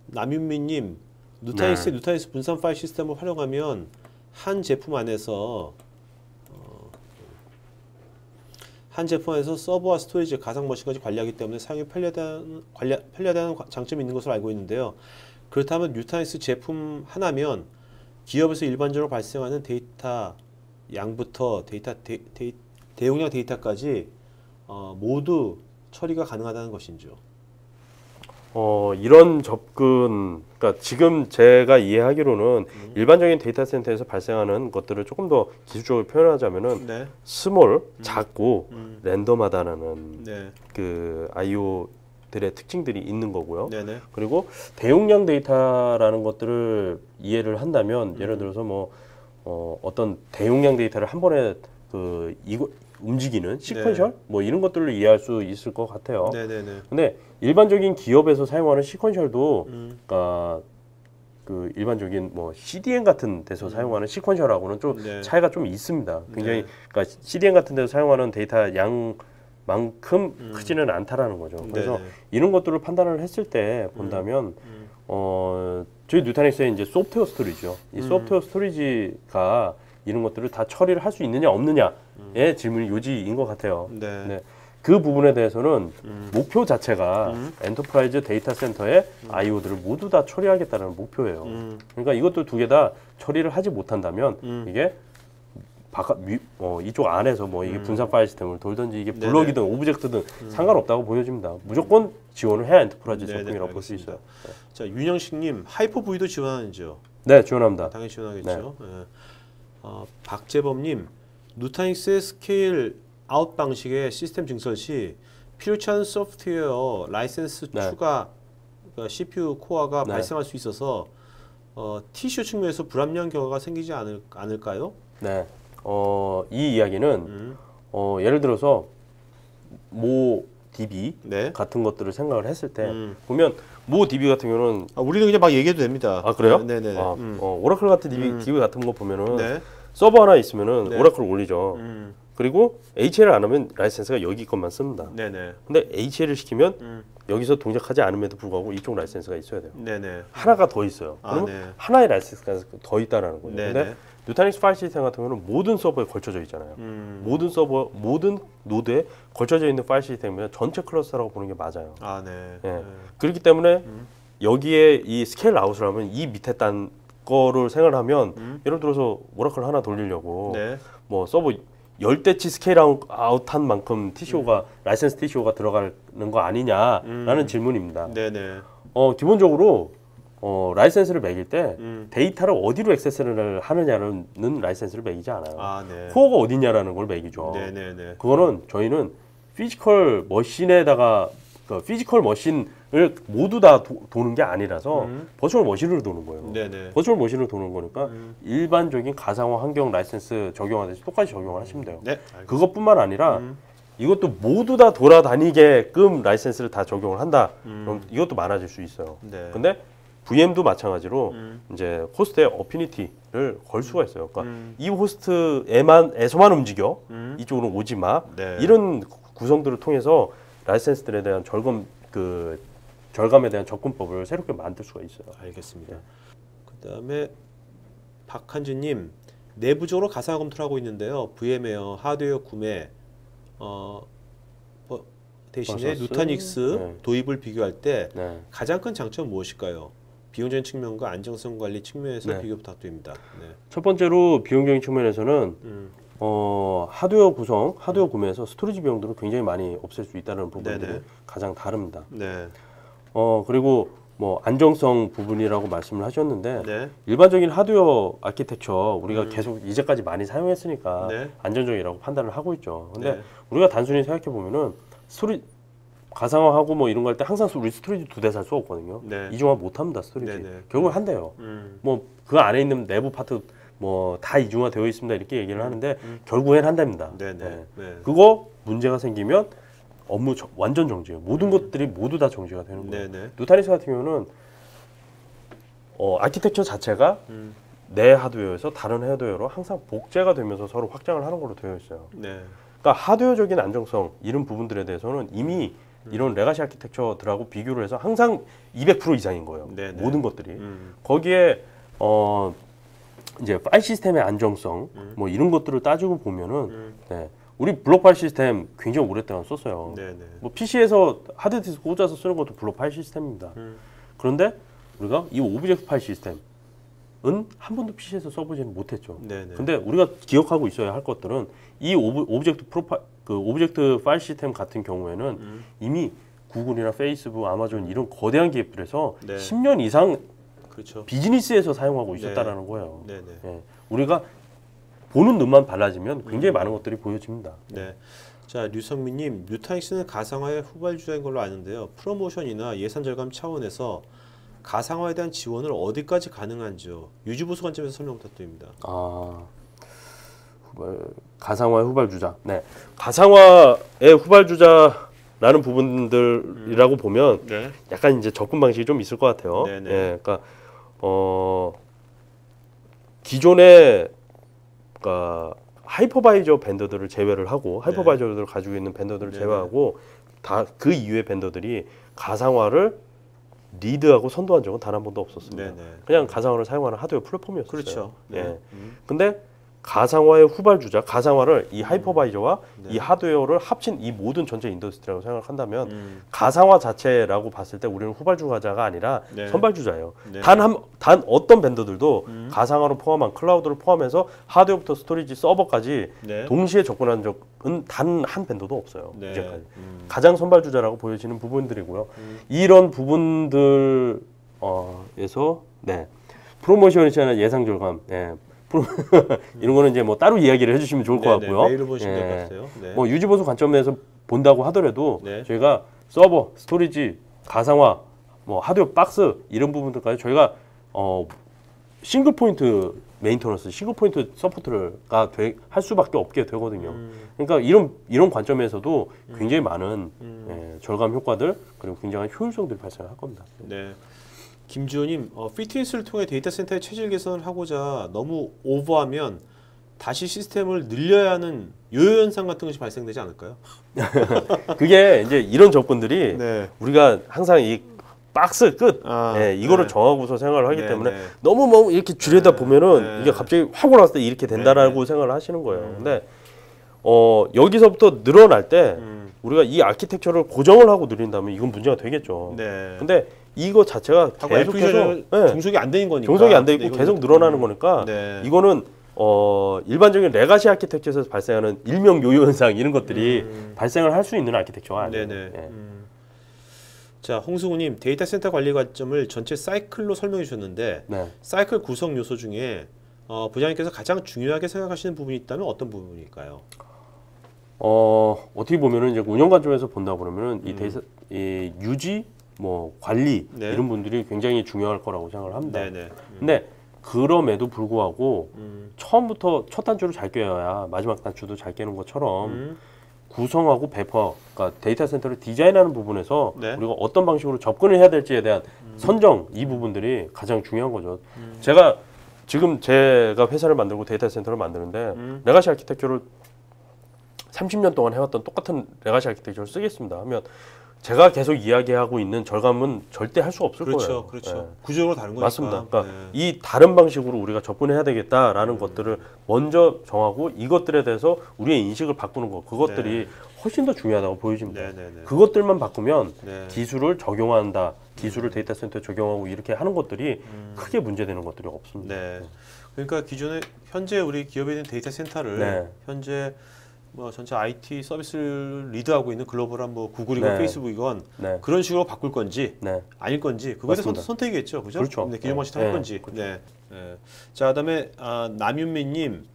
남윤미님, 네. 누타닉스 분산 파일 시스템을 활용하면 한 제품 안에서 서버와 스토리지, 가상 머신까지 관리하기 때문에 사용이 편리하다는 장점이 있는 것으로 알고 있는데요. 그렇다면 누타닉스 제품 하나면 기업에서 일반적으로 발생하는 데이터 양부터 대용량 데이터까지 모두 처리가 가능하다는 것이죠. 이런 접근, 그러니까 지금 제가 이해하기로는 일반적인 데이터 센터에서 발생하는 것들을 조금 더 기술적으로 표현하자면은 네. 스몰, 작고 랜덤하다는 네. 그 IO들의 특징들이 있는 거고요. 네네. 그리고 대용량 데이터라는 것들을 이해를 한다면 예를 들어서 뭐 어떤 대용량 데이터를 한 번에 움직이는 시퀀셜 뭐 이런 것들을 이해할 수 있을 것 같아요. 네네네. 근데 일반적인 기업에서 사용하는 시퀀셜도 그러니까 그 일반적인 뭐 CDN 같은 데서 사용하는 시퀀셜하고는 좀 네. 차이가 좀 있습니다. 굉장히 그러니까 CDN 같은 데서 사용하는 데이터 양만큼 크지는 않다라는 거죠. 그래서 네네. 이런 것들을 판단을 했을 때 본다면 저희 누타닉스의 이제 소프트웨어 스토리지요. 이 소프트웨어 스토리지가 이런 것들을 다 처리를 할 수 있느냐 없느냐의 질문이 요지인 것 같아요. 네. 네. 그 부분에 대해서는 목표 자체가 엔터프라이즈 데이터 센터의 IO들을 모두 다 처리하겠다는 목표예요. 그러니까 이것도 두 개 다 처리를 하지 못한다면 이게 이쪽 안에서 뭐 이게 분산 파일 시스템을 돌든지 이게 블럭이든 오브젝트든 상관없다고 보여집니다. 무조건 지원을 해야 엔터프라이즈 제품이라고 볼 수 있어요. 자, 윤영식님, 하이퍼V도 지원하는지요? 네, 지원합니다. 당연히 지원하겠죠. 네. 박재범님, 누타닉스의 스케일 아웃 방식의 시스템 증설 시 필요치 않은 소프트웨어 라이센스 추가, 그러니까 CPU 코어가 발생할 수 있어서 TCO 측면에서 불합리한 경우가 생기지 않을까요? 네. 이 이야기는 예를 들어서 모 DB 같은 것들을 생각을 했을 때 보면 모 DB 같은 경우는 우리는 그냥 막 얘기해도 됩니다. 아 그래요? 네네. 오라클 같은 DB 같은 거 보면은 네. 서버 하나 있으면은 오라클 올리죠. 음. 그리고 HL을 안 하면 라이센스가 여기 것만 씁니다. 네네. 근데 HL을 시키면 여기서 동작하지 않음에도 불구하고 이쪽 라이센스가 있어야 돼요. 네네. 하나가 더 있어요. 그러면 네. 하나의 라이센스가 더 있다라는 거예요. 네네. 근데 누타닉스 파일 시스템 같은 경우는 모든 서버에 걸쳐져 있잖아요. 모든 서버, 모든 노드에 걸쳐져 있는 파일 시스템이면 전체 클러스터라고 보는 게 맞아요. 아, 네. 예. 네. 그렇기 때문에 여기에 이 스케일 아웃을 하면 이 밑에 딴 거를 생각을 하면 예를 들어서 오라클 하나 돌리려고 네. 뭐 서버 10대치 스케일 아웃한 만큼 TCO가 라이센스 TCO가 들어가는 거 아니냐라는 질문입니다. 네네. 기본적으로 라이센스를 매길 때 데이터를 어디로 액세스를 하느냐는 라이센스를 매기지 않아요. 아, 네. 코어가 어디냐라는 걸 매기죠. 네네네. 그거는 저희는 피지컬 머신에다가 피지컬 머신을 모두 다 도는 게 아니라서 버추얼 머신으로 도는 거예요. 네네. 버추얼 머신으로 도는 거니까 일반적인 가상화 환경 라이센스 적용하듯이 똑같이 적용을 하시면 돼요. 네. 그것뿐만 아니라 이것도 모두 다 돌아다니게끔 라이센스를 다 적용을 한다. 그럼 이것도 많아질 수 있어요. 네. 근데 VM도 마찬가지로 이제 호스트에 어피니티를 걸 수가 있어요. 그러니까 이 호스트에서만 움직여 이쪽으로 오지 마. 네. 이런 구성들을 통해서 라이센스들에 대한 절감에 대한 접근법을 새롭게 만들 수가 있어요. 알겠습니다. 그다음에 박한주님, 내부적으로 가상화 검토를 하고 있는데요. VM웨어 하드웨어 구매 대신에 버서스? 누타닉스 네. 도입을 비교할 때 네. 가장 큰 장점은 무엇일까요? 비용적인 측면과 안정성 관리 측면에서 네. 비교 부탁드립니다. 네. 첫 번째로 비용적인 측면에서는 하드웨어 구매에서 스토리지 비용들을 굉장히 많이 없앨 수 있다는 부분들이 네네. 가장 다릅니다. 네. 그리고 뭐 안정성 부분이라고 말씀을 하셨는데 네. 일반적인 하드웨어 아키텍처 우리가 계속 이제까지 많이 사용했으니까 네. 안전적이라고 판단을 하고 있죠. 근데 네. 우리가 단순히 생각해 보면은 가상화하고 뭐 이런 거 할 때 항상 우리 스토리지 2대 살 수 없거든요. 네. 이중화 못 합니다, 스토리지. 네네. 결국은 한대요. 뭐 그 안에 있는 내부 파트 뭐 다 이중화 되어 있습니다 이렇게 얘기를 하는데 결국엔 한답니다. 네네. 네. 네. 그거 문제가 생기면 업무 완전 정지예요. 모든 것들이 모두 다 정지가 되는 거예요. 네네. 누타닉스 같은 경우는 아키텍처 자체가 내 하드웨어에서 다른 하드웨어로 항상 복제가 되면서 서로 확장을 하는 걸로 되어 있어요. 네. 그러니까 하드웨어적인 안정성 이런 부분들에 대해서는 이미 이런 레가시 아키텍처들하고 비교를 해서 항상 200% 이상인 거예요. 네네. 모든 것들이. 거기에 이제 파일 시스템의 안정성 뭐 이런 것들을 따지고 보면은 네. 우리 블록 파일 시스템 굉장히 오랫동안 썼어요. 네네. 뭐 PC에서 하드디스크 꽂아서 쓰는 것도 블록 파일 시스템입니다. 그런데 우리가 이 오브젝트 파일 시스템은 한 번도 PC에서 써보지는 못했죠. 네네. 근데 우리가 기억하고 있어야 할 것들은 이 오브젝트 파일 시스템 같은 경우에는 이미 구글이나 페이스북, 아마존 이런 거대한 기업들에서 네. 10년 이상 그렇죠. 비즈니스에서 사용하고 있었다라는 거예요. 네네. 예. 우리가 보는 눈만 달라지면 굉장히 많은 것들이 보여집니다. 네. 자, 류성민님, 뮤타닉스는 가상화의 후발주자인 걸로 아는데요. 프로모션이나 예산 절감 차원에서 가상화에 대한 지원을 어디까지 가능한지요? 유지보수 관점에서 설명 부탁드립니다. 가상화의 후발주자. 네, 가상화의 후발주자라는 부분들이라고 보면 네. 약간 이제 접근 방식이 좀 있을 것 같아요. 네네. 예, 그러니까 기존의 그러니까 하이퍼바이저 벤더들을 제외를 하고 하이퍼바이저들을 가지고 있는 벤더들을 네네. 제외하고 다 그 이후의 벤더들이 가상화를 리드하고 선도한 적은 단 한 번도 없었습니다. 네네. 그냥 가상화를 사용하는 하드웨어 플랫폼이었어요. 그렇죠. 네. 예. 근데 가상화의 후발주자, 가상화를 이 하이퍼바이저와 네. 이 하드웨어를 합친 이 모든 전체 인더스트리라고 생각한다면 가상화 자체라고 봤을 때 우리는 후발주자가 아니라 네. 선발주자예요. 네. 단 어떤 벤더들도 가상화로 포함한 클라우드를 포함해서 하드웨어부터 스토리지, 서버까지 네. 동시에 접근한 적은 단 한 벤더도 없어요. 네. 이제까지. 가장 선발주자라고 보여지는 부분들이고요. 이런 부분들에서 네. 프로모션이나 예상 절감, 예. 이런 거는 이제 뭐 따로 이야기를 해주시면 좋을 것 같고요. 메일로 보시면 될 것 같아요. 네. 뭐 유지보수 관점에서 본다고 하더라도 네. 저희가 서버, 스토리지, 가상화, 뭐 하드웨어 박스 이런 부분들까지 저희가 싱글 포인트 메인터넌스, 싱글 포인트 서포트가 할 수밖에 없게 되거든요. 그러니까 이런 관점에서도 굉장히 많은 절감 효과들 그리고 굉장한 효율성들이 발생할 겁니다. 네. 김주호님, 피트니스를 통해 데이터 센터의 체질 개선을 하고자 너무 오버하면 다시 시스템을 늘려야 하는 요요 현상 같은 것이 발생되지 않을까요? 그게 이제 이런 접근들이 네. 우리가 항상 이 박스 끝 이거를 네. 정하고서 생각을 하기 네, 때문에 네. 너무 뭐 이렇게 줄여다 보면은 네. 이게 갑자기 확 올라왔을 때 이렇게 된다라고 네, 생각을 하시는 거예요. 근데 여기서부터 늘어날 때 우리가 이 아키텍처를 고정을 하고 늘린다면 이건 문제가 되겠죠. 네. 근데 이거 자체가 하고 계속해서 종속이 안 되는 거니까. 종속이 안 돼 있고 네, 이건 계속 늘어나는 거니까 네. 이거는 일반적인 레가시 아키텍처에서 발생하는 일명 요요 현상 이런 것들이 발생을 할 수 있는 아키텍처가 아니에요. 네네. 예. 자, 홍승우님, 데이터 센터 관리 관점을 전체 사이클로 설명해 주셨는데 네. 사이클 구성 요소 중에 부장님께서 가장 중요하게 생각하시는 부분이 있다면 어떤 부분일까요? 어떻게 보면은 이제 운영 관점에서 본다 그러면은 이 유지, 뭐 관리 네. 이런 분들이 굉장히 중요할 거라고 생각을 합니다. 네네. 근데 그럼에도 불구하고 처음부터 첫 단추를 잘 꿰어야 마지막 단추도 잘 깨는 것처럼 구성하고 배포, 그러니까 데이터 센터를 디자인하는 부분에서 네. 우리가 어떤 방식으로 접근을 해야 될지에 대한 선정 이 부분들이 가장 중요한 거죠. 제가 회사를 만들고 데이터 센터를 만드는데 레가시 아키텍처를 30년 동안 해왔던 똑같은 레가시 아키텍처를 쓰겠습니다 하면 제가 계속 이야기하고 있는 절감은 절대 할 수 없을 거예요. 그렇죠. 예. 구조적으로 다른 거니까. 맞습니다. 그러니까 네. 이 다른 방식으로 우리가 접근해야 되겠다라는 것들을 먼저 정하고 이것들에 대해서 우리의 인식을 바꾸는 것 그것들이 훨씬 더 중요하다고 보여집니다. 네네네. 그것들만 바꾸면 네. 기술을 적용한다, 기술을 데이터 센터에 적용하고 이렇게 하는 것들이 크게 문제되는 것들이 없습니다. 네. 그러니까 기존에 현재 우리 기업에 있는 데이터 센터를 네. 현재 뭐 전체 IT 서비스를 리드하고 있는 글로벌한 뭐 구글이건 네. 페이스북이건 네. 그런 식으로 바꿀 건지 네. 아닐 건지 그거에 대해서 맞습니다. 선택이겠죠, 그죠? 그렇죠. 네, 기존 방식 네. 할 네. 건지. 네. 네. 자, 그다음에 남윤미님,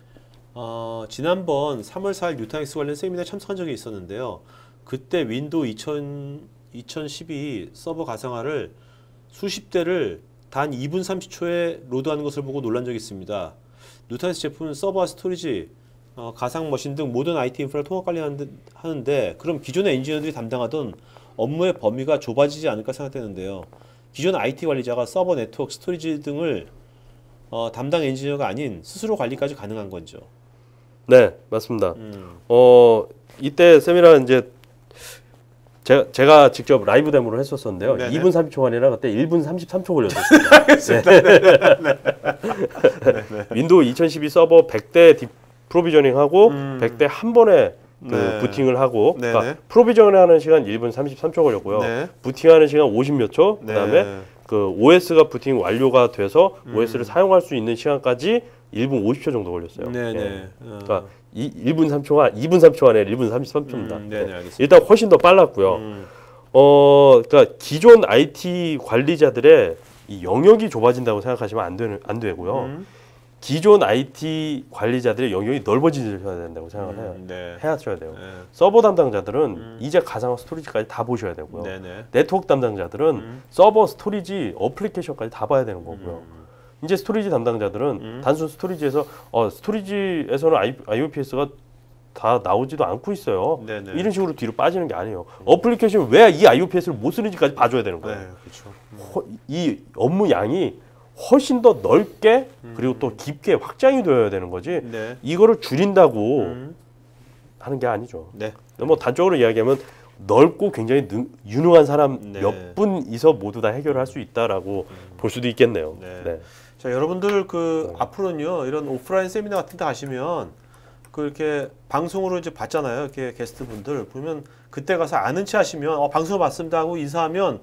지난번 3월 4일 뉴타닉스 관련 세미나에 참석한 적이 있었는데요. 그때 윈도우 2012 서버 가상화를 수십 대를 단 2분 30초에 로드하는 것을 보고 놀란 적이 있습니다. 뉴타닉스 제품은 서버와 스토리지, 가상 머신 등 모든 IT 인프라를 통합 관리하는데 그럼 기존의 엔지니어들이 담당하던 업무의 범위가 좁아지지 않을까 생각되는데요. 기존 IT 관리자가 서버, 네트워크, 스토리지 등을 담당 엔지니어가 아닌 스스로 관리까지 가능한 건죠. 네, 맞습니다. 이때 세미나 이제 제가 직접 라이브 데모를 했었었는데요. 네네. 2분 30초가 아니라 그때 1분 33초 걸렸었습니다. 알겠습니다. 윈도우 2012 서버 100대 프로비저닝하고 100대 한 번에 그 네. 부팅을 하고 네네. 그러니까 프로비저닝하는 시간 1분 33초 걸렸고요. 네. 부팅하는 시간 50몇 초. 네. 그다음에 그 OS가 부팅 완료가 돼서 OS를 사용할 수 있는 시간까지 1분 50초 정도 걸렸어요. 네네. 예. 그러니까 1분 3초가 2분 3초 안에 1분 33초입니다. 네네, 알겠습니다. 일단 훨씬 더 빨랐고요. 그러니까 기존 IT 관리자들의 이 영역이 좁아진다고 생각하시면 안 되고요. 기존 IT 관리자들의 영역이 넓어지셔야 된다고 생각을 해요. 네. 해야셔야 돼요. 네. 서버 담당자들은 이제 가상화 스토리지까지 다 보셔야 되고요. 네네. 네트워크 담당자들은 서버 스토리지 어플리케이션까지 다 봐야 되는 거고요. 이제 스토리지 담당자들은 단순 스토리지에서 스토리지에서는 IOPS가 다 나오지도 않고 있어요. 네네. 이런 식으로 뒤로 빠지는 게 아니에요. 어플리케이션 왜 이 IOPS를 못 쓰는지까지 봐줘야 되는 거예요. 네, 그렇죠. 이 업무 양이 훨씬 더 넓게 그리고 또 깊게 확장이 되어야 되는 거지. 네. 이거를 줄인다고 하는 게 아니죠. 네. 뭐 단적으로 이야기하면 넓고 굉장히 유능한 사람 네. 몇 분이서 모두 다 해결을 할 수 있다라고 볼 수도 있겠네요. 네. 네. 자, 여러분들 앞으로는요 이런 오프라인 세미나 같은 데 가시면 이렇게 방송으로 이제 봤잖아요. 이렇게 게스트 분들 보면 그때 가서 아는 체 하시면 방송 봤습니다 하고 인사하면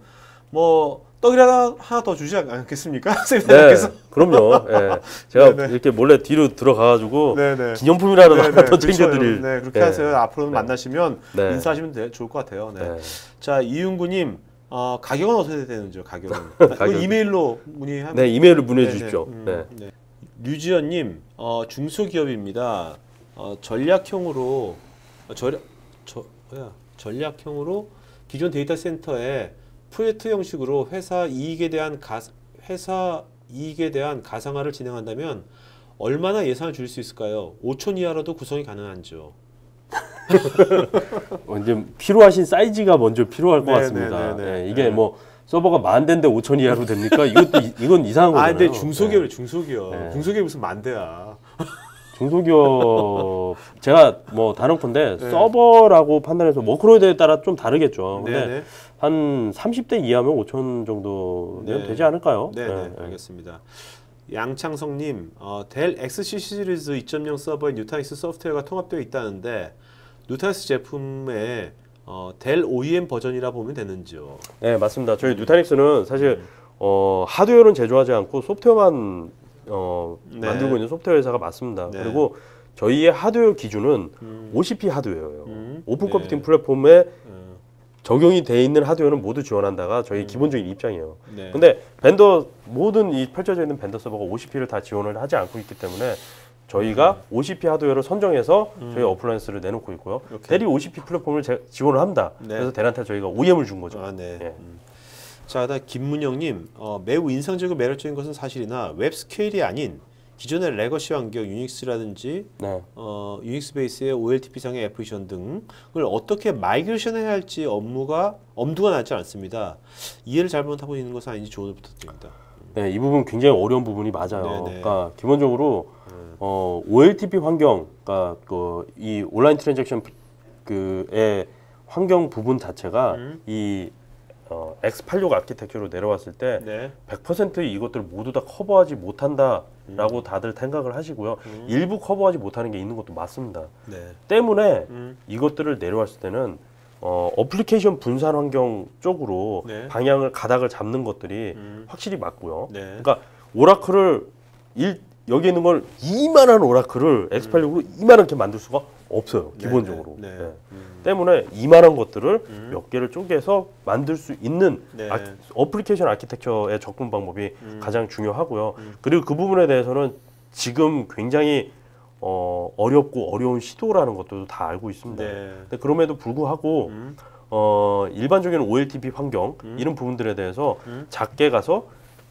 뭐 떡이라도 하나 더 주지 않겠습니까? 네, 세미나에서. 그럼요. 네. 제가 네네. 이렇게 몰래 뒤로 들어가가지고 네네. 기념품이라도 네네. 하나 더 그렇죠. 챙겨드릴. 네, 그렇게 네. 하세요. 앞으로는 네. 만나시면 네. 인사하시면 좋을 것 같아요. 네. 네. 자, 이윤구님 가격은 어떻게 되는지요? 가격은? 가격. 이메일로 문의하면. 네, 이메일을 보내 네네. 주십시오. 네. 네. 류지연님 중소기업입니다. 전략형으로 전략형으로 기존 데이터 센터에 프로젝트 형식으로 회사 이익에 대한 가상화를 진행한다면 얼마나 예산을 줄일 수 있을까요? 5천 이하로도 구성이 가능한지요. 이제 필요하신 사이즈가 먼저 필요할 것 네, 같습니다. 네, 네, 네. 네, 이게 네. 뭐 서버가 10,000대인데 5,000 이하로 됩니까? 이건 이상한 거잖아요. 근데 중소기업이 중소기업. 네. 중소기업 무슨 만대야. 중소기업 제가 뭐 다른건데 네. 서버라고 판단해서 워크로드에 따라 좀 다르겠죠. 근데 네네. 한 30대 이하면 5,000 정도면 네. 되지 않을까요? 네네. 알겠습니다. 양창성님, 델 XC 시리즈 2.0 서버에 뉴타닉스 소프트웨어가 통합되어 있다는데 뉴타닉스 제품에 델 OEM 버전이라 보면 되는지요? 네, 맞습니다. 저희 뉴타닉스는 사실 하드웨어는 제조하지 않고 소프트웨어만 네. 만들고 있는 소프트웨어 회사가 맞습니다. 네. 그리고 저희의 하드웨어 기준은 OCP 하드웨어예요. 오픈 네. 컴퓨팅 플랫폼에 적용이 돼 있는 하드웨어는 모두 지원한다가 저희 기본적인 입장이에요. 네. 근데 모든 이 펼쳐져 있는 벤더 서버가 OCP를 다 지원을 하지 않고 있기 때문에 저희가 OCP 하드웨어를 선정해서 저희 어플라이언스를 내놓고 있고요. 오케이. 델이 OCP 플랫폼을 지원을 합니다. 네. 그래서 델한테 저희가 OEM을 준 거죠. 네. 예. 자, 다음 김문영님, 매우 인상적이고 매력적인 것은 사실이나 웹 스케일이 아닌 기존의 레거시 환경, 유닉스라든지 네. 유닉스 베이스의 OLTP상의 애플리케이션 등을 어떻게 마이그레이션해야 할지 엄두가 나지 않습니다. 이해를 잘못하고 있는 것은 아닌지 조언을 부탁드립니다. 네, 이 부분 굉장히 어려운 부분이 맞아요. 네네. 그러니까 기본적으로 OLTP 환경, 그러니까 이 온라인 트랜잭션 그의 환경 부분 자체가 이 X86 아키텍처로 내려왔을 때 네. 100% 이것들을 모두 다 커버하지 못한다라고 다들 생각을 하시고요. 일부 커버하지 못하는 게 있는 것도 맞습니다. 네. 때문에 이것들을 내려왔을 때는 어플리케이션 분산 환경 쪽으로 네. 방향을 가닥을 잡는 것들이 확실히 맞고요. 네. 그러니까 오라클을 여기 있는 걸 이만한 오라클을 X86으로 이만하게 만들 수가 없어요. 기본적으로. 네. 네. 때문에 이만한 것들을 몇 개를 쪼개서 만들 수 있는 네. 어플리케이션 아키텍처의 접근 방법이 가장 중요하고요. 그리고 그 부분에 대해서는 지금 굉장히 어렵고 어려운 시도라는 것도 다 알고 있습니다. 네. 근데 그럼에도 불구하고 일반적인 OLTP 환경 이런 부분들에 대해서 작게 가서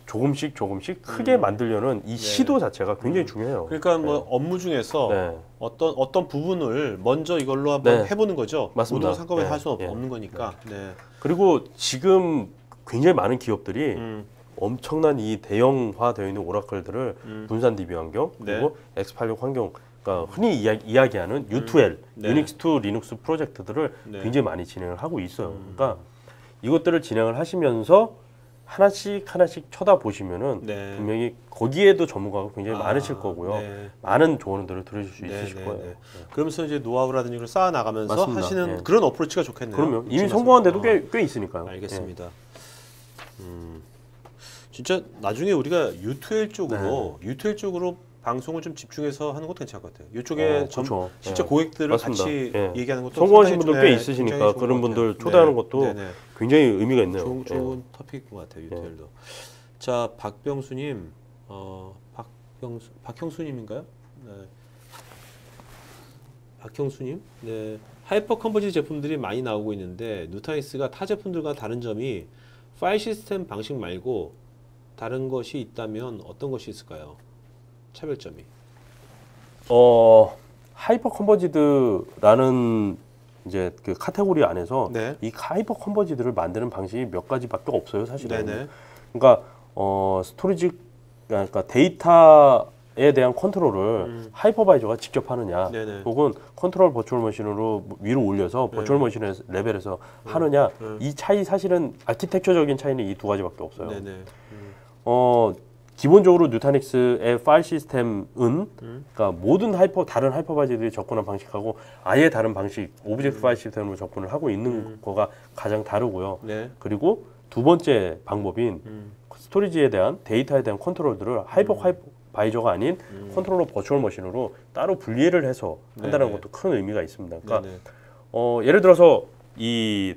조금씩 크게 만들려는 이 시도 자체가 굉장히 중요해요. 그러니까 뭐 업무 중에서 네. 어떤 부분을 먼저 이걸로 한번 네. 해보는 거죠. 맞습니다. 모든 한꺼번에 네. 할 수 예. 없는 거니까. 네. 그리고 지금 굉장히 많은 기업들이 음. 엄청난 이 대형화되어 있는 오라클들을 분산 DB 환경 그리고 X86 환경 그러니까 흔히 이야기하는 U2L, 네. 유닉스 투 리눅스 프로젝트들을 네. 굉장히 많이 진행을 하고 있어요. 그러니까 이것들을 진행을 하시면서 하나씩 쳐다보시면은 네. 분명히 거기에도 전문가가 굉장히 많으실 거고요. 네. 많은 조언들을 들으실 수 네, 있으실 네, 거예요. 네. 그러면서 이제 노하우라든지 걸 쌓아 나가면서 맞습니다. 하시는 예. 그런 어프로치가 좋겠네요. 그러면 이미 그렇죠. 성공한 데도 아, 꽤 있으니까요. 알겠습니다. 진짜 나중에 우리가 U2L 쪽으로 네. U2L 쪽으로 방송을 좀 집중해서 하는 것도 괜찮을 것 같아요. 이쪽에 그렇죠. 실제 예. 고객들을 맞습니다. 같이 예. 얘기하는 것도 성공하신 상당히 분들 꽤 좀, 있으시니까 굉장히 좋은 그런 것 같아요. 분들 초대하는 것도 네, 네. 굉장히 의미가 있네요. 좋은 토픽인 것 같아요. U2L도. 자, 박병수님, 박형수님인가요? 네. 박형수님, 네. 하이퍼 컨버지 제품들이 많이 나오고 있는데 누타닉스가 타 제품들과 다른 점이 파일 시스템 방식 말고 다른 것이 있다면 어떤 것이 있을까요? 차별점이. 하이퍼 컨버지드라는 이제 그 카테고리 안에서 네. 이 하이퍼 컨버지드를 만드는 방식이 몇 가지밖에 없어요, 사실은. 네네. 그러니까 스토리지, 그러니까 데이터에 대한 컨트롤을 하이퍼바이저가 직접 하느냐, 네네. 혹은 컨트롤 버추얼 머신으로 위로 올려서 버추얼 머신 레벨에서 하느냐, 이 차이 사실은 아키텍처적인 차이는 이 두 가지밖에 없어요. 네네. 기본적으로 누타닉스의 파일 시스템은 그러니까 모든 다른 하이퍼바이저들이 접근한 방식하고 아예 다른 방식, 오브젝트 파일 시스템으로 접근을 하고 있는 거가 가장 다르고요. 네. 그리고 두 번째 방법인 스토리지에 대한 데이터에 대한 컨트롤들을 하이퍼바이저가 아닌 컨트롤러 버추얼 머신으로 따로 분리를 해서 한다는 네네. 것도 큰 의미가 있습니다. 그러니까 네네. 예를 들어서 이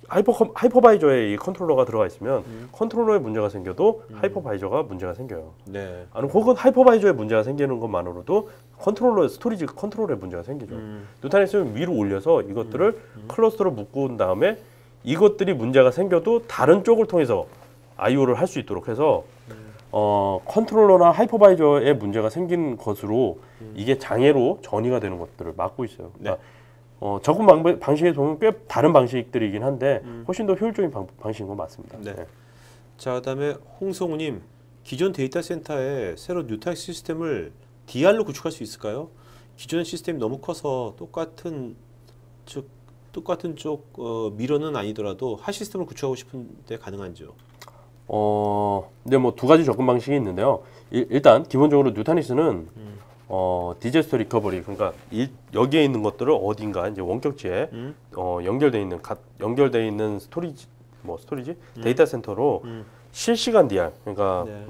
하이퍼바이저에 이 컨트롤러가 들어가 있으면 컨트롤러에 문제가 생겨도 하이퍼바이저가 문제가 생겨요. 네. 아니 혹은 하이퍼바이저에 문제가 생기는 것만으로도 스토리지 컨트롤에 문제가 생기죠. 누타닉스는 위로 올려서 이것들을 클러스터로 묶은 다음에 이것들이 문제가 생겨도 다른 쪽을 통해서 I/O를 할 수 있도록 해서 컨트롤러나 하이퍼바이저에 문제가 생긴 것으로 이게 장애로 전이가 되는 것들을 막고 있어요. 그러니까 접근 방식에 보면 꽤 다른 방식들이긴 한데 훨씬 더 효율적인 방식인 건 맞습니다. 네. 자, 그다음에 홍성우님, 기존 데이터 센터에 새로 누타닉스 시스템을 DR로 구축할 수 있을까요? 기존 시스템이 너무 커서 똑같은 쪽 미러는 아니더라도 하 시스템을 구축하고 싶은데 가능한지요? 근데 뭐 두 가지 접근 방식이 있는데요. 일단 기본적으로 누타닉스는 디제스터 리커버리, 그러니까 여기에 있는 것들을 어딘가 이제 원격지에 연결돼 있는 스토리지 데이터 센터로 실시간 DR, 그러니까 네.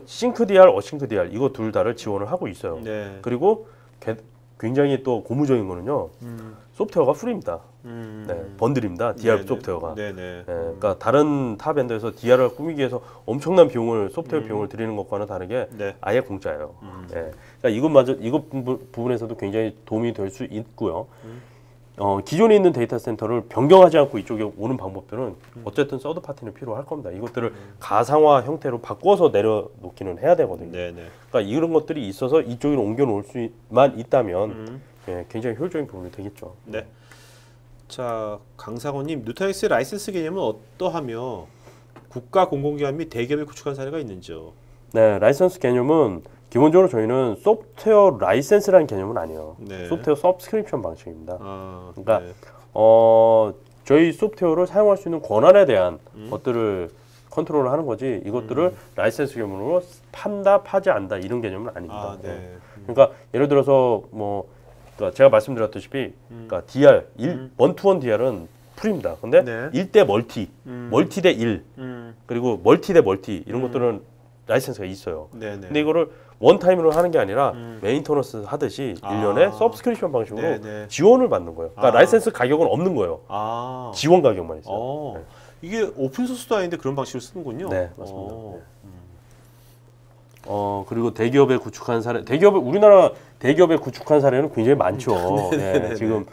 싱크 DR, 어싱크 DR 이거 둘 다를 지원을 하고 있어요. 네. 그리고 굉장히 또 고무적인 거는요. 소프트웨어가 프리입니다. 네, 번들입니다. DR 네네. 소프트웨어가. 네네. 그러니까 다른 타 벤더에서 DR을 꾸미기 위해서 엄청난 소프트웨어 비용을 들이는 것과는 다르게 네. 아예 공짜예요. 네. 그러니까 이것 부분에서도 굉장히 도움이 될 수 있고요. 기존에 있는 데이터 센터를 변경하지 않고 이쪽에 오는 방법들은 어쨌든 서드 파티는 필요할 겁니다. 이것들을 가상화 형태로 바꿔서 내려놓기는 해야 되거든요. 네네. 그러니까 이런 것들이 있어서 이쪽으로 옮겨 놓을 수만 있다면 굉장히 효율적인 부분이 되겠죠. 네. 자, 강상호님, 누타닉스의 라이센스 개념은 어떠하며 국가 공공기관 및 대기업이 구축한 사례가 있는지요? 네, 라이센스 개념은 기본적으로 저희는 소프트웨어 라이센스라는 개념은 아니에요. 네. 소프트웨어 서브스크립션 방식입니다. 그러니까 네. 저희 소프트웨어를 사용할 수 있는 권한에 대한 것들을 컨트롤을 하는 거지 이것들을 라이센스 개념으로 판다, 파지 않다 이런 개념은 아닙니다. 네. 그러니까 예를 들어서 그러니까 제가 말씀드렸다시피 그러니까 DR, 원투원 DR은 풀입니다. 근데 네. 1대 멀티 대 1, 그리고 멀티 대 멀티 이런 것들은 라이센스가 있어요. 네네. 근데 이거를 원타임으로 하는 게 아니라 메인터너스 하듯이 1년에 서브스크립션 방식으로 네네. 지원을 받는 거예요. 그러니까 라이센스 가격은 없는 거예요. 지원 가격만 있어요. 네. 이게 오픈소스도 아닌데 그런 방식을 쓰는군요. 네, 맞습니다. 그리고 대기업에 구축한 사례, 우리나라 대기업에 구축한 사례는 굉장히 많죠. 네, 지금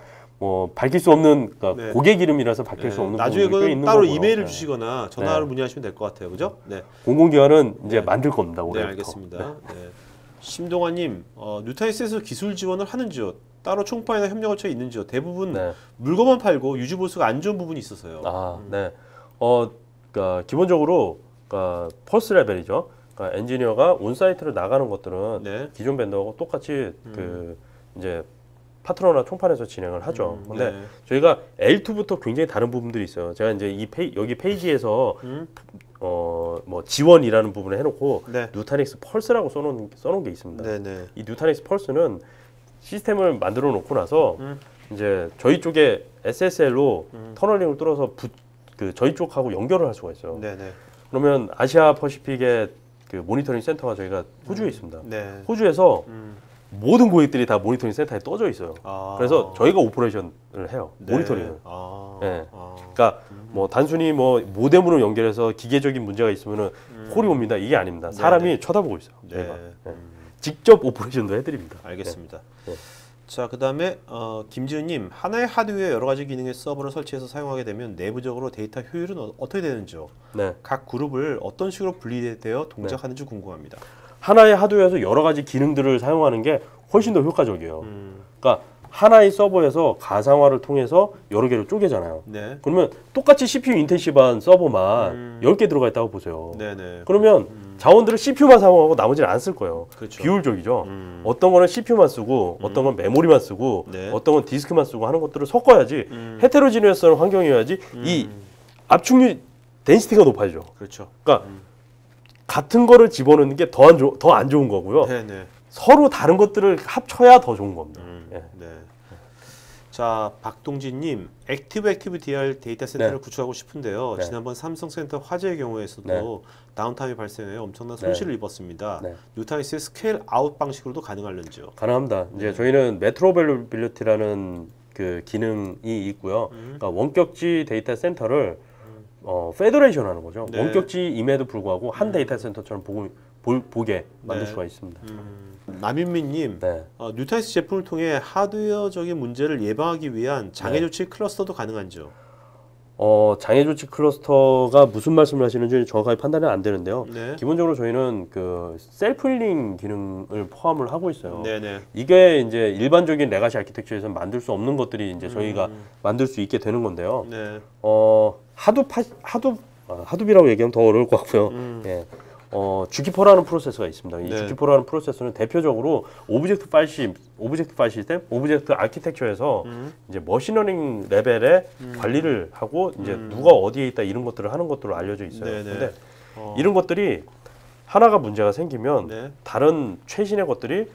밝힐 수 없는, 그러니까 네. 고객 이름이라서 밝힐 수 없는 나중에 부분이 꽤 그건 있는 따로 거고요. 이메일을 네. 주시거나 전화로 문의하시면 될 것 같아요. 그죠? 네. 공공기관은 이제 만들 겁니다. 네, 올해부터. 알겠습니다. 네. 심동환님, 누타닉스에서 기술 지원을 하는지요? 따로 총파이나 협력을 처해 있는지요? 대부분 네. 물건만 팔고 유지 보수가 안 좋은 부분이 있어서요. 네. 그러니까 기본적으로 그러니까 퍼스트 레벨이죠. 그러니까 엔지니어가 온사이트를 나가는 것들은 네. 기존 벤더하고 똑같이 그 이제 파트너나 총판에서 진행을 하죠. 근데 네. 저희가 L2부터 굉장히 다른 부분들이 있어요. 제가 이제 여기 페이지에서 뭐 지원이라는 부분을 해놓고 네. 누타닉스 펄스라고 써놓은 게 있습니다. 네네. 이 누타닉스 펄스는 시스템을 만들어 놓고 나서 이제 저희 쪽에 SSL로 터널링을 뚫어서 그 저희 쪽하고 연결을 할 수가 있어요. 네네. 그러면 아시아 퍼시픽의 그 모니터링 센터가 저희가 호주에 있습니다. 네. 호주에서 모든 고객들이 다 모니터링 센터에 떠져 있어요. 아. 그래서 저희가 오퍼레이션을 해요. 네. 모니터링을. 아. 네. 아. 그러니까 뭐 단순히 뭐 모뎀으로 연결해서 기계적인 문제가 있으면은 콜이 옵니다. 이게 아닙니다. 사람이 네네. 쳐다보고 있어요. 네. 저희가. 네. 직접 오퍼레이션도 해드립니다. 알겠습니다. 네. 자, 그다음에 김지은님, 하나의 하드웨어 여러 가지 기능의 서버를 설치해서 사용하게 되면 내부적으로 데이터 효율은 어떻게 되는지요? 네. 각 그룹을 어떤 식으로 분리되어 동작하는지 궁금합니다. 하나의 하드웨어에서 여러 가지 기능들을 사용하는 게 훨씬 더 효과적이에요. 음. 그러니까 하나의 서버에서 가상화를 통해서 여러 개로 쪼개잖아요. 네. 그러면 똑같이 CPU 인텐시브한 서버만 10개 들어가 있다고 보세요. 네네. 그러면 자원들을 CPU만 사용하고 나머지는 안 쓸 거예요. 그렇죠. 비효율적이죠. 어떤 거는 CPU만 쓰고 어떤 건 메모리만 쓰고 네. 어떤 건 디스크만 쓰고 하는 것들을 섞어야지 헤테로지니어스한 환경이어야지 이 압축률 덴시티가 높아지죠. 그렇죠. 그러니까 같은 거를 집어넣는 게 더 안 좋은 거고요. 네네. 서로 다른 것들을 합쳐야 더 좋은 겁니다. 예. 네. 자, 박동진님, 액티브 DR 데이터 센터를 네. 구축하고 싶은데요. 네. 지난번 삼성센터 화재의 경우에서도 네. 다운타임이 발생해 엄청난 손실을 입었습니다. 네. 뉴타닉스의 스케일 아웃 방식으로도 가능할는지요? 가능합니다. 이제 저희는 메트로빌리티라는 그 기능이 있고요. 그러니까 원격지 데이터 센터를 페더레이션 하는 거죠. 네. 원격지임에도 불구하고 한 데이터 센터처럼 보게 만들 네. 수가 있습니다. 남인민님, 네. 뉴타닉스 제품을 통해 하드웨어적인 문제를 예방하기 위한 장애 조치 클러스터도 가능한지요? 장애 조치 클러스터가 무슨 말씀을 하시는지 정확하게 판단은 안 되는데요. 네. 기본적으로 저희는 그 셀프 힐링 기능을 포함을 하고 있어요. 네네. 이게 이제 일반적인 레가시 아키텍처에서 만들 수 없는 것들이 이제 저희가 만들 수 있게 되는 건데요. 네. 하둡이라고 얘기하면 더 어려울 것 같고요. 예. 주키퍼라는 프로세서가 있습니다. 이 네. 주키퍼라는 프로세서는 대표적으로 오브젝트 파일 시스템, 오브젝트 아키텍처에서 이제 머신러닝 레벨의 관리를 하고 이제 누가 어디에 있다 이런 것들을 하는 것들로 알려져 있어요. 네네. 근데 이런 것들이 하나가 문제가 생기면 네. 다른 최신의 것들이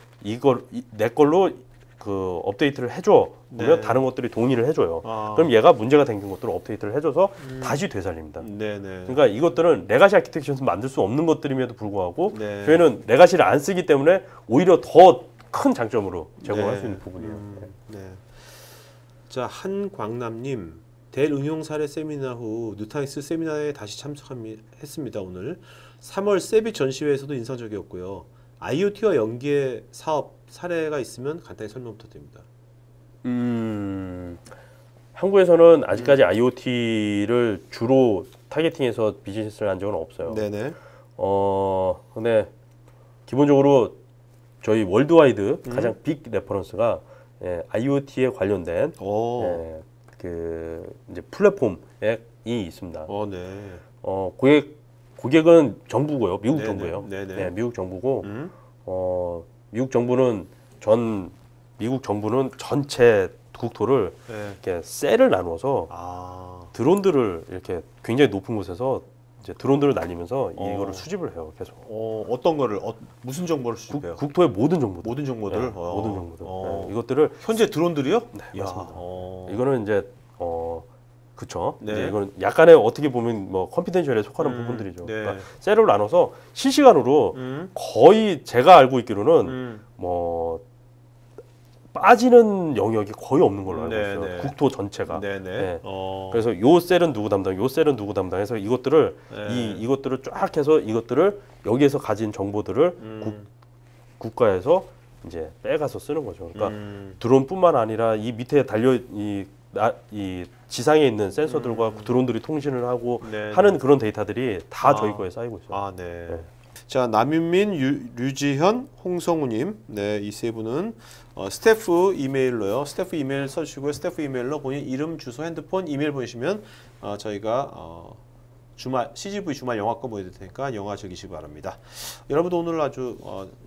내 걸로 그 업데이트를 해줘 보면 네. 다른 것들이 동의를 해줘요. 아. 그럼 얘가 문제가 생긴 것들을 업데이트를 해줘서 다시 되살립니다. 네네. 그러니까 이것들은 레가시 아키텍처에서 만들 수 없는 것들임에도 불구하고 네. 저희는 레가시를 안 쓰기 때문에 오히려 더 큰 장점으로 제공할 네. 수 있는 부분이에요. 네. 자, 한광남님, 델 응용 사례 세미나 후 뉴타닉스 세미나에 다시 참석했습니다. 오늘 3월 세비 전시회에서도 인상적이었고요. IoT와 연계 사업 사례가 있으면 간단히 설명 부탁드립니다. 한국에서는 아직까지 IoT를 주로 타겟팅해서 비즈니스를 한 적은 없어요. 네네. 근데 기본적으로 저희 월드와이드 가장 빅 레퍼런스가 IoT에 관련된 그 이제 플랫폼이 있습니다. 네. 고객은 정부고요, 미국 네네. 정부예요. 네네. 네, 미국 정부고 미국 정부는 전체 국토를 네. 이렇게 셀을 나누어서 드론들을 이렇게 굉장히 높은 곳에서 이제 드론들을 날리면서 이거를 수집을 해요, 계속. 어떤 거를 무슨 정보를 수집해요? 국토의 모든 정보들. 모든 정보들. 네, 모든 정보들. 네, 이것들을 현재 드론들이요? 네, 야. 맞습니다. 이거는 이제 그쵸. 네. 이제 이건 약간의 어떻게 보면 뭐 컴피덴셜에 속하는 부분들이죠. 네. 그러니까 셀을 나눠서 실시간으로 거의 제가 알고 있기로는 뭐 빠지는 영역이 거의 없는 걸로 알고 있어요. 네네. 국토 전체가. 네네. 네. 그래서 요 셀은 누구 담당, 요 셀은 누구 담당해서 이것들을 이것들을 쫙 해서 이것들을 여기에서 가진 정보들을 국가에서 이제 빼가서 쓰는 거죠. 그러니까 드론뿐만 아니라 이 밑에 달려 이 지상에 있는 센서들과 드론들이 통신을 하고 하는 그런 데이터들이 다 저희 거에 쌓이고 있어요. 네. 네. 자, 남윤민, 류지현, 홍성우님, 네, 이 세 분은 스태프 이메일로요. 스태프 이메일 써주시고요. 스태프 이메일로 본인 이름, 주소, 핸드폰, 이메일 보내시면 저희가 주말 CGV 주말 영화권 보여드릴 테니까 영화 즐기시기 바랍니다. 여러분도 오늘 아주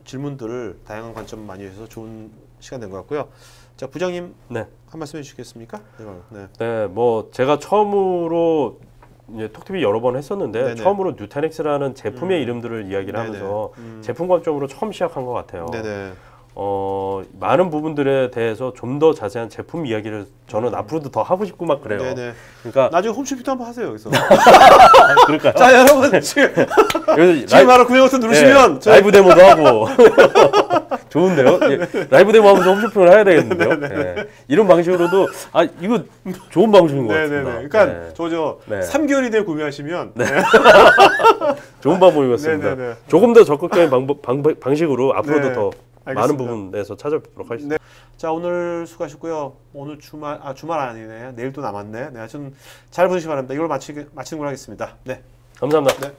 질문들을 다양한 관점 많이 해서 좋은 시간 된 것 같고요. 자, 부장님 네. 한 말씀 해주시겠습니까? 네. 네, 뭐 제가 처음으로 이제 톡TV 여러 번 했었는데 네네. 처음으로 뉴타닉스라는 제품의 이름들을 이야기를 네네. 하면서 제품 관점으로 처음 시작한 것 같아요. 네네. 많은 부분들에 대해서 좀 더 자세한 제품 이야기를 저는 앞으로도 더 하고 싶고 막 그래요. 네네. 그러니까 나중에 홈쇼핑도 한번 하세요 여기서. 그럴까요? 자, 여러분 지금 라이브, 바로 구매 버튼 누르시면 네, 라이브 데모도 하고 좋은데요? 예, 라이브 데모 하면서 홈쇼핑을 해야 되겠는데요? 예, 이런 방식으로도 이거 좋은 방식인 것 같습니다. 그러니까 네. 저 네. 3개월이 내에 구매하시면 좋은 방법인 것 같습니다. 네네네. 조금 더 적극적인 방식으로 앞으로도 네, 더 많은 알겠습니다. 부분에서 찾아뵙도록 하겠습니다. 네. 자, 오늘 수고하셨고요. 오늘 주말 아니네. 내일 또 남았네. 네, 하여튼 잘 보내시기 바랍니다. 이걸 마치는 걸로 하겠습니다. 네. 감사합니다. 네.